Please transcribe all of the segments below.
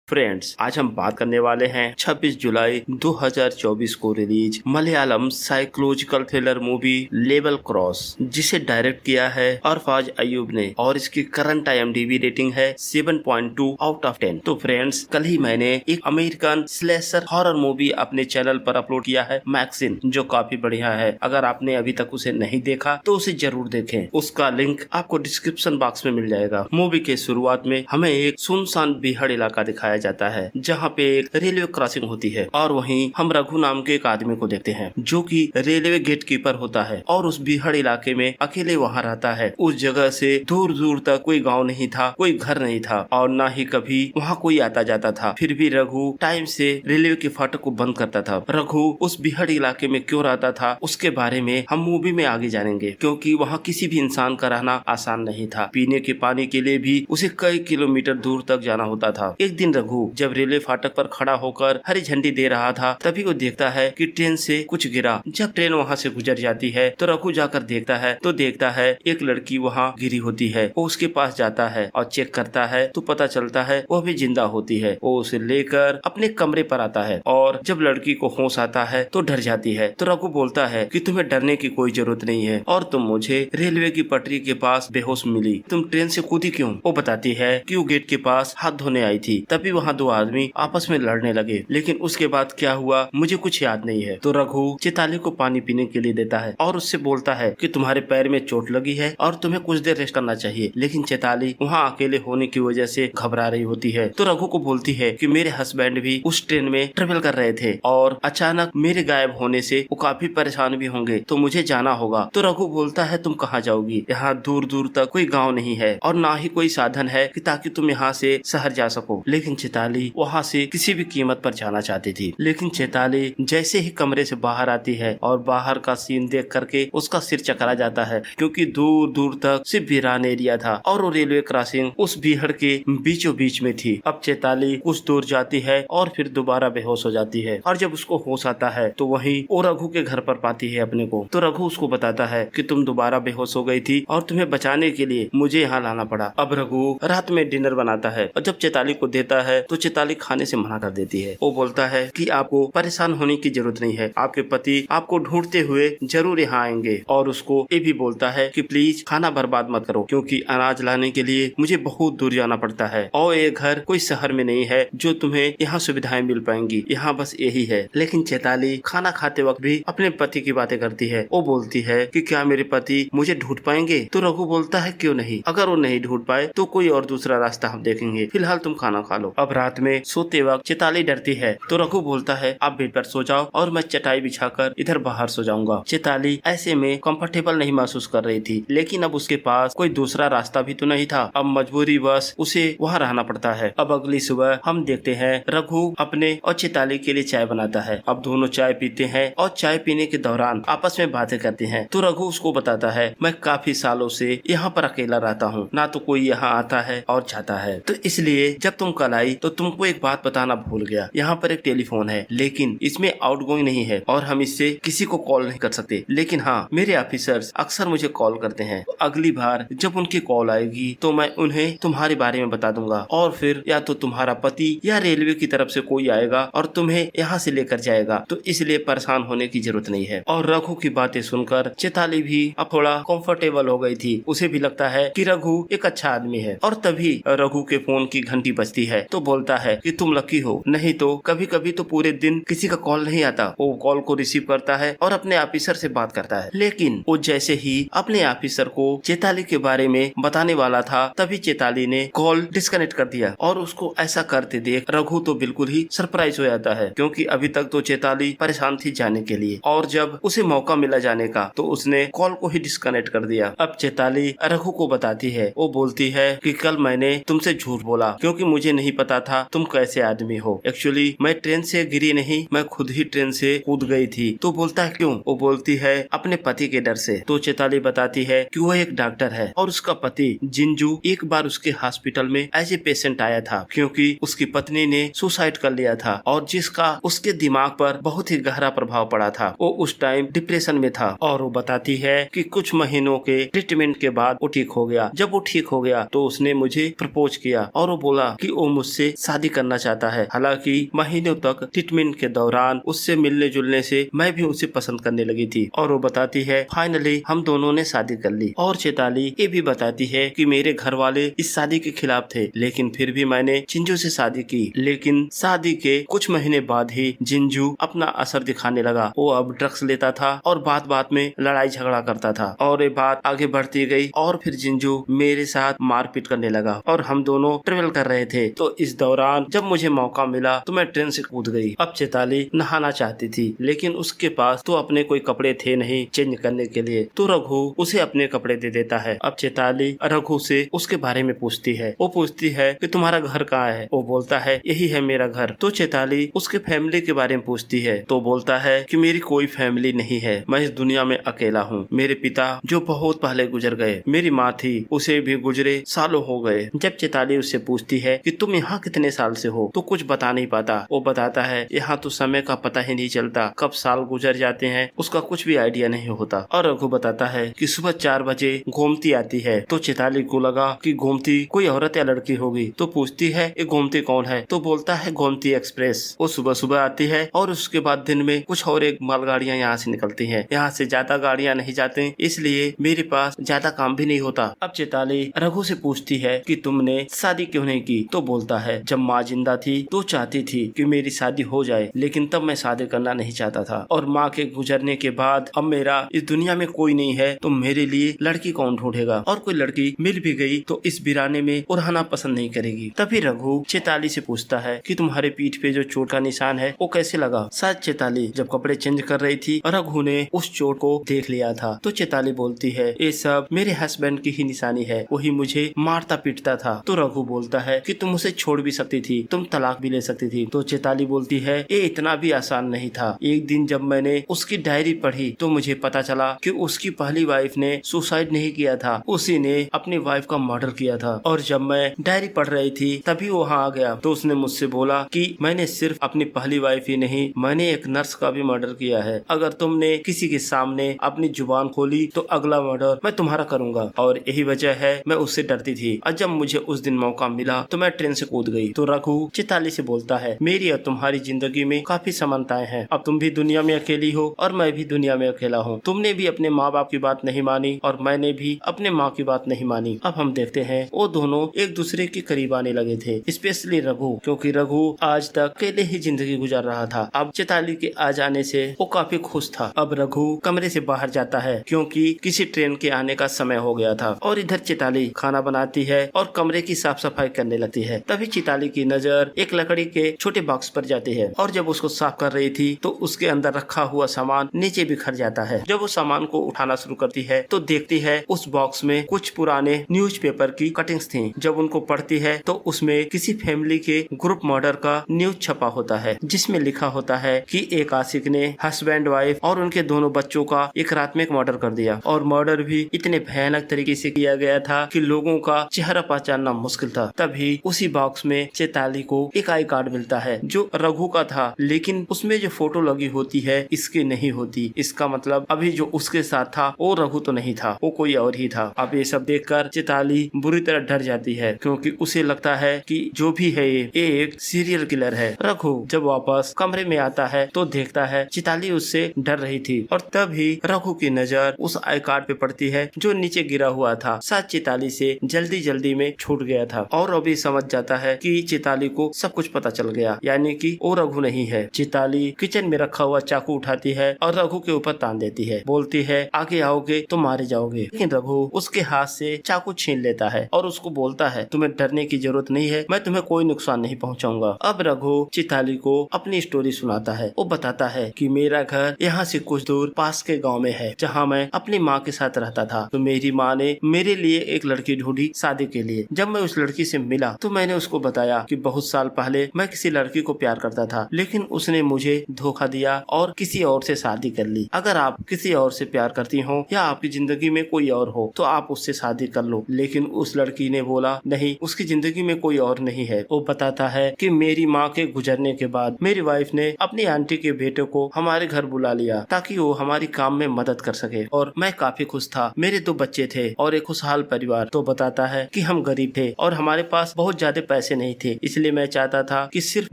Friends, आज हम बात करने वाले हैं 26 जुलाई 2024 को release Malayalam psychological thriller movie level cross, जिसे डायरेक्ट किया है अरफाज अयूब ने और इसकी करंट IMDb रेटिंग है 7.2 आउट ऑफ 10। तो फ्रेंड्स, कल ही मैंने एक अमेरिकन स्लेशर हॉरर मूवी अपने चैनल पर अपलोड किया है, मैक्सिन, जो काफी बढ़िया है। अगर आपने अभी तक उसे नहीं देखा तो उसे जरूर देखें। उसका लिंक आपको डिस्क्रिप्शन बॉक्स में मिल जाएगा। मूवी के शुरुआत में हमें एक सुनसान बिहाड़ इलाका दिखाया जाता है, जहाँ पे एक रेलवे क्रॉसिंग होती है और वहीं हम रघु नाम के एक आदमी को देखते हैं, जो कि रेलवे गेट कीपर होता है और उस बिहाड़ इलाके में अकेले वहाँ रहता है। उस जगह से दूर दूर तक कोई गांव नहीं था, कोई घर नहीं था और न ही कभी वहाँ कोई आता जाता था। फिर भी रघु टाइम से रेलवे के फाटक को बंद करता था। रघु उस बिहाड़ इलाके में क्यों रहता था, उसके बारे में हम मूवी में आगे जानेंगे, क्योंकि वहाँ किसी भी इंसान का रहना आसान नहीं था। पीने के पानी के लिए भी उसे कई किलोमीटर दूर तक जाना होता था। एक दिन रघु जब रेलवे फाटक पर खड़ा होकर हरी झंडी दे रहा था, तभी वो देखता है कि ट्रेन से कुछ गिरा। जब ट्रेन वहाँ से गुजर जाती है तो रघु जाकर देखता है एक लड़की वहाँ गिरी होती है। वो उसके पास जाता है और चेक करता है तो पता चलता है वो भी जिंदा होती है। वो उसे लेकर अपने कमरे पर आता है और जब लड़की को होश आता है तो डर जाती है। तो रघु बोलता है कि तुम्हें डरने की कोई जरूरत नहीं है और तुम मुझे रेलवे की पटरी के पास बेहोश मिली, तुम ट्रेन से कूदी क्यों? वो बताती है कि वो गेट के पास हाथ धोने आई थी, तभी वहाँ दो आदमी आपस में लड़ने लगे, लेकिन उसके बाद क्या हुआ मुझे कुछ याद नहीं है। तो रघु चेताली को पानी पीने के लिए देता है और उससे बोलता है कि तुम्हारे पैर में चोट लगी है और तुम्हें कुछ देर रेस्ट करना चाहिए। लेकिन चेताली वहाँ अकेले होने की वजह से घबरा रही होती है। तो रघु को बोलती है कि मेरे हस्बैंड भी उस ट्रेन में ट्रेवल कर रहे थे और अचानक मेरे गायब होने से वो काफी परेशान भी होंगे, तो मुझे जाना होगा। तो रघु बोलता है तुम कहाँ जाओगी? यहाँ दूर दूर तक कोई गाँव नहीं है और ना ही कोई साधन है कि ताकि तुम यहाँ से शहर जा सको। लेकिन चेताली वहाँ से किसी भी कीमत पर जाना चाहती थी। लेकिन चेताली जैसे ही कमरे से बाहर आती है और बाहर का सीन देख करके उसका सिर चकरा जाता है, क्योंकि दूर दूर तक सिर्फ वीरान एरिया था और वो रेलवे क्रॉसिंग उस बिहड़ के बीचों बीच में थी। अब चेताली कुछ दूर जाती है और फिर दोबारा बेहोश हो जाती है और जब उसको होश आता है तो वही वो रघु के घर पर पाती है अपने को। तो रघु उसको बताता है कि तुम दोबारा बेहोश हो गई थी और तुम्हें बचाने के लिए मुझे यहाँ लाना पड़ा। अब रघु रात में डिनर बनाता है और जब चेताली को देता है तो चेताली खाने से मना कर देती है। वो बोलता है कि आपको परेशान होने की जरूरत नहीं है, आपके पति आपको ढूंढते हुए जरूर यहाँ आएंगे। और उसको ये भी बोलता है कि प्लीज खाना बर्बाद मत करो, क्योंकि अनाज लाने के लिए मुझे बहुत दूर जाना पड़ता है और ये घर कोई शहर में नहीं है जो तुम्हें यहाँ सुविधाएं मिल पाएंगी, यहाँ बस यही है। लेकिन चेताली खाना खाते वक्त भी अपने पति की बातें करती है। वो बोलती है कि क्या मेरे पति मुझे ढूंढ पाएंगे? तो रघु बोलता है क्यों नहीं, अगर वो नहीं ढूंढ पाए तो कोई और दूसरा रास्ता हम देखेंगे, फिलहाल तुम खाना खा लो। अब रात में सोते वक्त चेताली डरती है तो रघु बोलता है आप बेड पर सो जाओ और मैं चटाई बिछाकर इधर बाहर सो जाऊंगा। चेताली ऐसे में कंफर्टेबल नहीं महसूस कर रही थी, लेकिन अब उसके पास कोई दूसरा रास्ता भी तो नहीं था। अब मजबूरी बस उसे वहाँ रहना पड़ता है। अब अगली सुबह हम देखते हैं रघु अपने और चेताली के लिए चाय बनाता है। अब दोनों चाय पीते हैं और चाय पीने के दौरान आपस में बातें करते हैं। तो रघु उसको बताता है मैं काफी सालों से यहाँ पर अकेला रहता हूँ, ना तो कोई यहाँ आता है और जाता है, तो इसलिए जब तुम कल आई तो तुमको एक बात बताना भूल गया। यहाँ पर एक टेलीफोन है, लेकिन इसमें आउटगोइंग नहीं है और हम इससे किसी को कॉल नहीं कर सकते, लेकिन हाँ मेरे ऑफिसर्स अक्सर मुझे कॉल करते हैं। तो अगली बार जब उनकी कॉल आएगी तो मैं उन्हें तुम्हारे बारे में बता दूंगा और फिर या तो तुम्हारा पति या रेलवे की तरफ से कोई आएगा और तुम्हें यहाँ से लेकर जाएगा, तो इसलिए परेशान होने की जरूरत नहीं है। और रघु की बातें सुनकर चेताली भी अब थोड़ा कंफर्टेबल हो गई थी। उसे भी लगता है कि रघु एक अच्छा आदमी है। और तभी रघु के फोन की घंटी बजती है तो बोलता है कि तुम लकी हो, नहीं तो कभी कभी तो पूरे दिन किसी का कॉल नहीं आता। वो कॉल को रिसीव करता है और अपने ऑफिसर से बात करता है, लेकिन वो जैसे ही अपने ऑफिसर को चेताली के बारे में बताने वाला था तभी चेताली ने कॉल डिस्कनेक्ट कर दिया। और उसको ऐसा करते देख रघु तो बिल्कुल ही सरप्राइज हो जाता है, क्योंकि अभी तक तो चेताली परेशान थी जाने के लिए और जब उसे मौका मिला जाने का तो उसने कॉल को ही डिस्कनेक्ट कर दिया। अब चेताली रघु को बताती है, वो बोलती है कि कल मैंने तुमसे झूठ बोला क्योंकि मुझे नहीं पता था तुम कैसे आदमी हो। एक्चुअली मैं ट्रेन से गिरी नहीं, मैं खुद ही ट्रेन से कूद गई थी। तो बोलता है क्यों? वो बोलती है अपने पति के डर से। तो चेताली बताती है कि वो एक डॉक्टर है और उसका पति जिंजू एक बार उसके हॉस्पिटल में एज ए पेशेंट आया था, क्योंकि उसकी पत्नी ने सुसाइड कर लिया था और जिसका उसके दिमाग पर बहुत ही गहरा प्रभाव पड़ा था। वो उस टाइम डिप्रेशन में था और वो बताती है कि कुछ महीनों के ट्रीटमेंट के बाद वो ठीक हो गया। जब वो ठीक हो गया तो उसने मुझे प्रपोज किया और वो बोला कि वो मुझसे उससे शादी करना चाहता है। हालांकि महीनों तक ट्रीटमेंट के दौरान उससे मिलने जुलने से मैं भी उसे पसंद करने लगी थी और वो बताती है फाइनली हम दोनों ने शादी कर ली। और चैताली ये भी बताती है कि मेरे घर वाले इस शादी के खिलाफ थे, लेकिन फिर भी मैंने जिंजू से शादी की। लेकिन शादी के कुछ महीने बाद ही जिंजू अपना असर दिखाने लगा। वो अब ड्रग्स लेता था और बात बात में लड़ाई झगड़ा करता था और ये बात आगे बढ़ती गई और फिर जिंजू मेरे साथ मारपीट करने लगा और हम दोनों ट्रेवल कर रहे थे। तो इस दौरान जब मुझे मौका मिला तो मैं ट्रेन से कूद गई। अब चैताली नहाना चाहती थी, लेकिन उसके पास तो अपने कोई कपड़े थे नहीं चेंज करने के लिए, तो रघु उसे अपने कपड़े दे देता है। अब चैताली रघु से उसके बारे में पूछती है। वो पूछती है कि तुम्हारा घर कहाँ है? वो बोलता है यही है मेरा घर। तो चैताली उसके फैमिली के बारे में पूछती है, तो बोलता है कि मेरी कोई फैमिली नहीं है, मैं इस दुनिया में अकेला हूँ। मेरे पिता जो बहुत पहले गुजर गए, मेरी माँ थी उसे भी गुजरे सालों हो गए। जब चैताली उससे पूछती है कि तुम यहाँ कितने साल से हो, तो कुछ बता नहीं पाता। वो बताता है यहाँ तो समय का पता ही नहीं चलता, कब साल गुजर जाते हैं उसका कुछ भी आइडिया नहीं होता। और रघु बताता है कि सुबह 4 बजे गोमती आती है। तो चैताली को लगा कि गोमती कोई औरत या लड़की होगी, तो पूछती है ये गोमती कौन है? तो बोलता है गोमती एक्सप्रेस। वो सुबह सुबह आती है और उसके बाद दिन में कुछ और एक मालगाड़ियाँ यहाँ से निकलती हैं। यहाँ से ज्यादा गाड़ियाँ नहीं जाते, इसलिए मेरे पास ज्यादा काम भी नहीं होता। अब चैताली रघु से पूछती है कि तुमने शादी क्यों नहीं की? तो बोलता है जब माँ जिंदा थी तो चाहती थी कि मेरी शादी हो जाए, लेकिन तब मैं शादी करना नहीं चाहता था। और माँ के गुजरने के बाद अब मेरा इस दुनिया में कोई नहीं है, तो मेरे लिए लड़की कौन ढूंढेगा? और कोई लड़की मिल भी गई तो इस वीराने में वो रहना पसंद नहीं करेगी। तभी रघु चैताली से पूछता है कि तुम्हारे पीठ पे जो चोट का निशान है वो कैसे लगा? शायद चैताली जब कपड़े चेंज कर रही थी रघु ने उस चोट को देख लिया था। तो चैताली बोलती है ये सब मेरे हस्बैंड की ही निशानी है, वही मुझे मारता पीटता था। तो रघु बोलता है कि तुम उसे छोड़ भी सकती थी, तुम तलाक भी ले सकती थी। तो चैताली बोलती है ये इतना भी आसान नहीं था। एक दिन जब मैंने उसकी डायरी पढ़ी तो मुझे पता चला कि उसकी पहली वाइफ ने सुसाइड नहीं किया था, उसी ने अपनी वाइफ का मर्डर किया था। और जब मैं डायरी पढ़ रही थी तभी वहाँ आ गया, तो उसने मुझसे बोला कि मैंने सिर्फ अपनी पहली वाइफ ही नहीं, मैंने एक नर्स का भी मर्डर किया है। अगर तुमने किसी के सामने अपनी जुबान खोली तो अगला मर्डर मैं तुम्हारा करूंगा। और यही वजह है मैं उससे डरती थी। और जब मुझे उस दिन मौका मिला तो मैं ट्रेन से कूद गई। तो रघु चैताली से बोलता है मेरी और तुम्हारी जिंदगी में काफी समानताएं हैं। अब तुम भी दुनिया में अकेली हो और मैं भी दुनिया में अकेला हूँ। तुमने भी अपने माँ बाप की बात नहीं मानी और मैंने भी अपने माँ की बात नहीं मानी। अब हम देखते हैं वो दोनों एक दूसरे के करीब आने लगे थे, स्पेशली रघु, क्योंकि रघु आज तक अकेले ही जिंदगी गुजार रहा था। अब चैताली के आ जाने से वो काफी खुश था। अब रघु कमरे से बाहर जाता है क्योंकि किसी ट्रेन के आने का समय हो गया था। और इधर चैताली खाना बनाती है और कमरे की साफ सफाई करने लगती है। तभी चैताली की नजर एक लकड़ी के छोटे बॉक्स पर जाती है और जब उसको साफ कर रही थी तो उसके अंदर रखा हुआ सामान नीचे बिखर जाता है। जब वो सामान को उठाना शुरू करती है तो देखती है उस बॉक्स में कुछ पुराने न्यूज़पेपर की कटिंग्स थी। जब उनको पढ़ती है तो उसमें किसी फैमिली के ग्रुप मर्डर का न्यूज छपा होता है, जिसमें लिखा होता है कि एक आशिक ने हस्बैंड वाइफ और उनके दोनों बच्चों का एक रात में मर्डर कर दिया। और मर्डर भी इतने भयानक तरीके से किया गया था कि लोगों का चेहरा पहचानना मुश्किल था। तभी उसी बॉक्स में चैताली को एक आई कार्ड मिलता है जो रघु का था, लेकिन उसमें जो फोटो लगी होती है इसकी नहीं होती। इसका मतलब अभी जो उसके साथ था वो रघु तो नहीं था, वो कोई और ही था। अब ये सब देखकर चैताली बुरी तरह डर जाती है क्योंकि उसे लगता है कि जो भी है ये एक सीरियल किलर है। रघु जब वापस कमरे में आता है तो देखता है चैताली उससे डर रही थी और तभी रघु की नजर उस आई कार्ड पे पड़ती है जो नीचे गिरा हुआ था। शायद चैताली से जल्दी जल्दी में छूट गया था और अभी समझ जाता है कि चैताली को सब कुछ पता चल गया, यानी कि वो रघु नहीं है। चैताली किचन में रखा हुआ चाकू उठाती है और रघु के ऊपर तान देती है, बोलती है आगे आओगे तो मारे जाओगे। लेकिन रघु उसके हाथ से चाकू छीन लेता है और उसको बोलता है तुम्हें डरने की जरूरत नहीं है, मैं तुम्हें कोई नुकसान नहीं पहुंचाऊंगा। अब रघु चैताली को अपनी स्टोरी सुनाता है। वो बताता है कि मेरा घर यहाँ से कुछ दूर पास के गाँव में है जहाँ मैं अपनी माँ के साथ रहता था। तो मेरी माँ ने मेरे लिए एक लड़की ढूंढी शादी के लिए। जब मैं उस लड़की से मिला तो मैंने उसको बताया कि बहुत साल पहले मैं किसी लड़की को प्यार करता था, लेकिन उसने मुझे धोखा दिया और किसी और से शादी कर ली। अगर आप किसी और से प्यार करती हो या आपकी जिंदगी में कोई और हो तो आप उससे शादी कर लो। लेकिन उस लड़की ने बोला नहीं, उसकी जिंदगी में कोई और नहीं है। वो बताता है कि मेरी माँ के गुजरने के बाद मेरी वाइफ ने अपनी आंटी के बेटे को हमारे घर बुला लिया ताकि वो हमारी काम में मदद कर सके और मैं काफी खुश था। मेरे 2 बच्चे थे और एक खुशहाल परिवार। तो बताता है कि हम गरीब थे और हमारे पास बहुत ज्यादा पैसे पैसे नहीं थे, इसलिए मैं चाहता था कि सिर्फ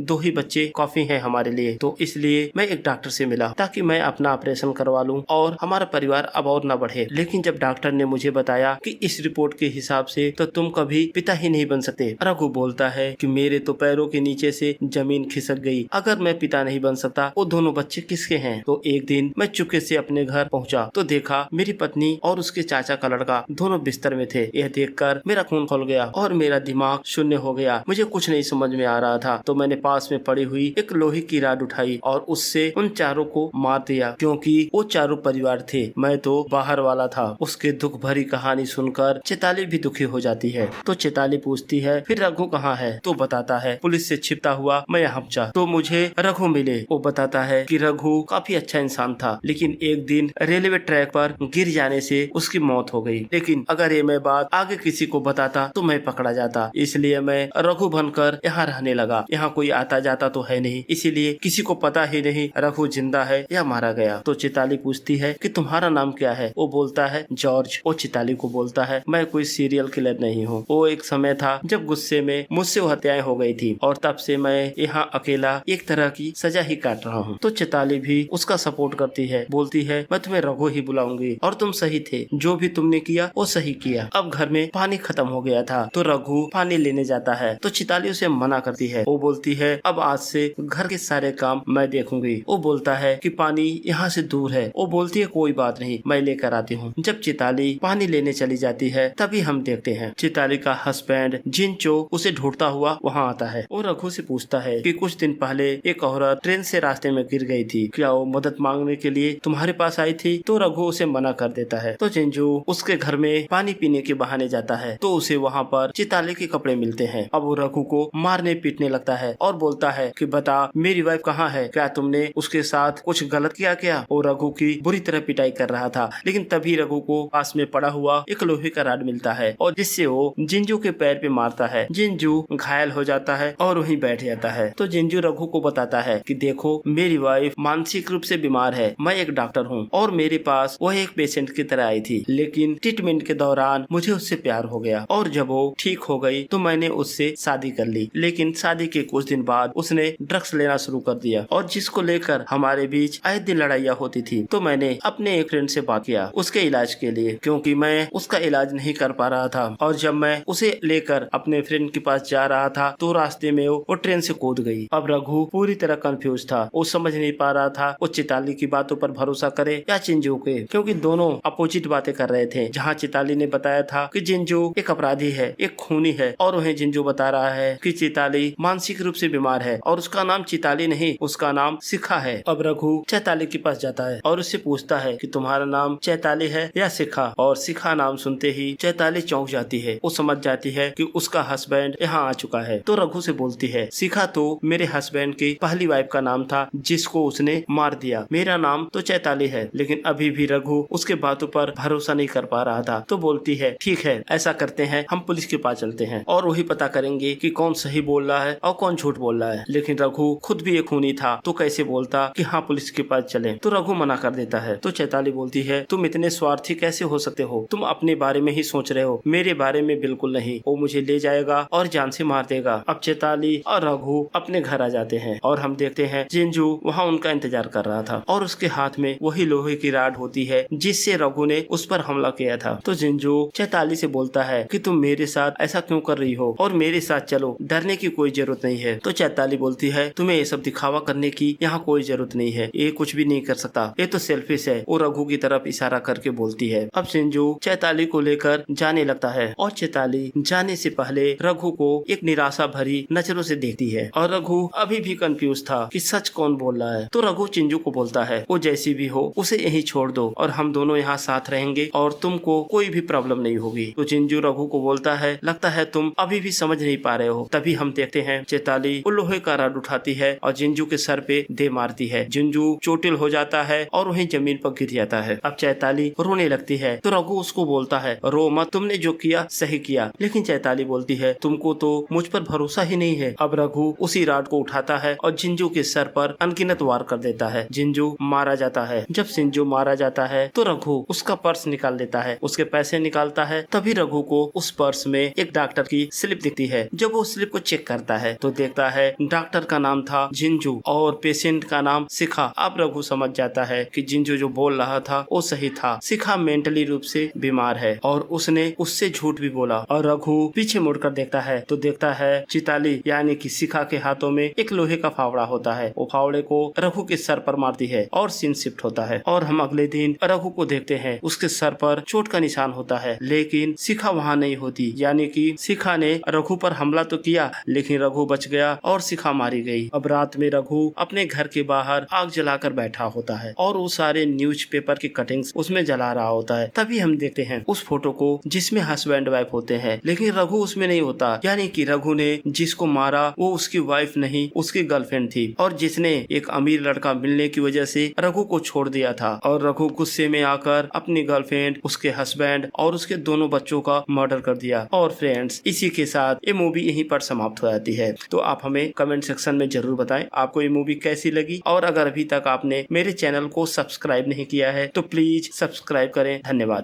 2 ही बच्चे काफी हैं हमारे लिए। तो इसलिए मैं एक डॉक्टर से मिला ताकि मैं अपना ऑपरेशन करवा लूं और हमारा परिवार अब और न बढ़े। लेकिन जब डॉक्टर ने मुझे बताया कि इस रिपोर्ट के हिसाब से तो तुम कभी पिता ही नहीं बन सकते। रघु बोलता है कि मेरे तो पैरों के नीचे से जमीन खिसक गई। अगर मैं पिता नहीं बन सकता वो दोनों बच्चे किसके हैं? तो एक दिन मैं चुपके से अपने घर पहुंचा तो देखा मेरी पत्नी और उसके चाचा का लड़का दोनों बिस्तर में थे। यह देखकर मेरा खून खौल गया और मेरा दिमाग शून्य हो गया। मुझे कुछ नहीं समझ में आ रहा था। तो मैंने पास में पड़ी हुई एक लोहे की राड उठाई और उससे उन चारों को मार दिया, क्योंकि वो चारों परिवार थे, मैं तो बाहर वाला था। उसके दुख भरी कहानी सुनकर चैताली भी दुखी हो जाती है। तो चैताली पूछती है फिर रघु कहाँ है? तो बताता है पुलिस से छिपता हुआ मैं यहाँ पहुंचा तो मुझे रघु मिले। वो बताता है कि रघु काफी अच्छा इंसान था, लेकिन एक दिन रेलवे ट्रैक पर गिर जाने से उसकी मौत हो गई। लेकिन अगर ये मैं बात आगे किसी को बताता तो मैं पकड़ा जाता, इसलिए मैं रघु बनकर यहाँ रहने लगा। यहाँ कोई आता जाता तो है नहीं, इसीलिए किसी को पता ही नहीं रघु जिंदा है या मारा गया। तो चैताली पूछती है कि तुम्हारा नाम क्या है? वो बोलता है जॉर्ज। वो चैताली को बोलता है मैं कोई सीरियल किलर नहीं हूँ। वो एक समय था जब गुस्से में मुझसे वो हत्याएं हो गई थी और तब से मैं यहाँ अकेला एक तरह की सजा ही काट रहा हूँ। तो चैताली भी उसका सपोर्ट करती है, बोलती है मैं तुम्हें रघु ही बुलाऊंगी और तुम सही थे, जो भी तुमने किया वो सही किया। अब घर में पानी खत्म हो गया था तो रघु पानी लेने जाता है तो चैताली उसे मना करती है। वो बोलती है अब आज से घर के सारे काम मैं देखूंगी। वो बोलता है कि पानी यहाँ से दूर है। वो बोलती है कोई बात नहीं, मैं लेकर आती हूँ। जब चैताली पानी लेने चली जाती है तभी हम देखते हैं चैताली का हस्बैंड जिनचो उसे ढूंढता हुआ वहाँ आता है। वो रघु से पूछता है कि कुछ दिन पहले एक औरत ट्रेन से रास्ते में गिर गई थी, क्या वो मदद मांगने के लिए तुम्हारे पास आई थी? तो रघु उसे मना कर देता है। तो जिंजू उसके घर में पानी पीने के बहाने जाता है तो उसे वहाँ पर चैताली के कपड़े मिलते हैं। अब वो रघु को मारने पीटने लगता है और बोलता है कि बता मेरी वाइफ कहाँ है? क्या तुमने उसके साथ कुछ गलत किया क्या? वो रघु की बुरी तरह पिटाई कर रहा था, लेकिन तभी रघु को पास में पड़ा हुआ एक लोहे का राड मिलता है और जिससे वो जिंजू के पैर पे मारता है। जिंजू घायल हो जाता है और वहीं बैठ जाता है। तो जिंजू रघु को बताता है कि देखो मेरी वाइफ मानसिक रूप से बीमार है, मैं एक डॉक्टर हूँ और मेरे पास वो एक पेशेंट की तरह आई थी, लेकिन ट्रीटमेंट के दौरान मुझे उससे प्यार हो गया और जब वो ठीक हो गई तो मैंने उससे शादी कर ली। लेकिन शादी के कुछ दिन बाद उसने ड्रग्स लेना शुरू कर दिया और जिसको लेकर हमारे बीच आए दिन लड़ाइयाँ होती थी। तो मैंने अपने एक फ्रेंड से बात किया उसके इलाज के लिए, क्योंकि मैं उसका इलाज नहीं कर पा रहा था। और जब मैं उसे लेकर अपने फ्रेंड के पास जा रहा था तो रास्ते में वो ट्रेन से कूद गई। अब रघु पूरी तरह कंफ्यूज था, वो समझ नहीं पा रहा था वो चैताली की बातों पर भरोसा करे या जिंजू के, क्योंकि दोनों अपोजिट बातें कर रहे थे। जहाँ चैताली ने बताया था कि जिंजू एक अपराधी है, एक खूनी है, और वहीं जिंजू बता रहा है कि चैताली मानसिक रूप से बीमार है और उसका नाम चैताली नहीं, उसका नाम शिखा है। अब रघु चैताली के पास जाता है और उससे पूछता है कि तुम्हारा नाम चैताली है या शिखा? और शिखा नाम सुनते ही चैताली चौंक जाती है। वो समझ जाती है कि उसका हस्बैंड यहाँ आ चुका है। तो रघु से बोलती है शिखा तो मेरे हस्बैंड की पहली वाइफ का नाम था जिसको उसने मार दिया, मेरा नाम तो चैताली है। लेकिन अभी भी रघु उसके बातों पर भरोसा नहीं कर पा रहा था। तो बोलती है ठीक है, ऐसा करते हैं हम पुलिस के पास चलते हैं और वही पता करेंगे कि कौन सही बोल रहा है और कौन झूठ बोल रहा है। लेकिन रघु खुद भी एक खूनी था तो कैसे बोलता कि हाँ पुलिस के पास चले। तो रघु मना कर देता है। तो चैताली बोलती है तुम इतने स्वार्थी कैसे हो सकते हो? तुम अपने बारे में ही सोच रहे हो, मेरे बारे में बिल्कुल नहीं। वो मुझे ले जाएगा और जान से मार देगा। अब चैताली और रघु अपने घर आ जाते हैं और हम देखते हैं जिंजू वहाँ उनका इंतजार कर रहा था और उसके हाथ में वही लोहे की राड होती है जिससे रघु ने उस पर हमला किया था। तो जिंजू चैताली से बोलता है कि तुम मेरे साथ ऐसा क्यों कर रही हो और मेरे साथ चलो, डरने की कोई जरूरत नहीं है। तो चैताली बोलती है तुम्हें ये सब दिखावा करने की यहाँ कोई जरूरत नहीं है, ये कुछ भी नहीं कर सकता, ये तो सेल्फिश है। वो रघु की तरफ इशारा करके बोलती है। अब जिंजू चैताली को लेकर जाने लगता है और चैताली जाने से पहले रघु को एक निराशा भरी नजरों से देखती है और रघु अभी भी कंफ्यूज था कि सच कौन बोल रहा है। तो रघु चिंजू को बोलता है वो जैसी भी हो उसे यहीं छोड़ दो और हम दोनों यहाँ साथ रहेंगे और तुमको कोई भी प्रॉब्लम नहीं होगी। तो चिंजू रघु को बोलता है लगता है तुम अभी भी समझ नहीं पा रहे हो। तभी हम देखते हैं चैताली वो लोहे का राड उठाती है और जिंजू के सर पे दे मारती है। जिंजू चोटिल हो जाता है और वहीं जमीन पर गिर जाता है। अब चैताली रोने लगती है तो रघु उसको बोलता है रो मत, तुमने जो किया सही किया। लेकिन चैताली बोलती है तुमको तो मुझ पर भरोसा ही नहीं है। अब रघु उसी राड को उठाता है और जिंजू के सर पर अनगिनत वार कर देता है। जिंजू मारा जाता है। जब जिंजू मारा जाता है तो रघु उसका पर्स निकाल देता है, उसके पैसे निकालता है। तभी रघु को उस पर्स में एक डॉक्टर की स्लिप दिखती है है। जब वो स्लिप को चेक करता है तो देखता है डॉक्टर का नाम था जिंजू और पेशेंट का नाम शिखा। अब रघु समझ जाता है कि जिंजू जो बोल रहा था वो सही था, शिखा मेंटली रूप से बीमार है और उसने उससे झूठ भी बोला। और रघु पीछे मुड़कर देखता है तो देखता है चिताली यानी कि शिखा के हाथों में एक लोहे का फावड़ा होता है। वो फावड़े को रघु के सर पर मारती है और सीन शिफ्ट होता है। और हम अगले दिन रघु को देखते हैं, उसके सर पर चोट का निशान होता है लेकिन शिखा वहाँ नहीं होती, यानी कि शिखा ने रघु पर हमला तो किया लेकिन रघु बच गया और शिखा मारी गई। अब रात में रघु अपने घर के बाहर आग जलाकर बैठा होता है और वो सारे न्यूज़पेपर की कटिंग्स उसमें जला रहा होता है। तभी हम देखते हैं उस फोटो को जिसमें हस्बैंड वाइफ होते हैं, लेकिन रघु उसमें नहीं होता, यानी कि रघु ने जिसको मारा वो उसकी वाइफ नहीं, उसकी गर्लफ्रेंड थी और जिसने एक अमीर लड़का मिलने की वजह से रघु को छोड़ दिया था। और रघु गुस्से में आकर अपनी गर्लफ्रेंड, उसके हस्बैंड और उसके दोनों बच्चों का मर्डर कर दिया। और फ्रेंड्स, इसी के साथ ये मूवी यहीं पर समाप्त हो जाती है। तो आप हमें कमेंट सेक्शन में जरूर बताएं आपको ये मूवी कैसी लगी, और अगर अभी तक आपने मेरे चैनल को सब्सक्राइब नहीं किया है तो प्लीज सब्सक्राइब करें। धन्यवाद।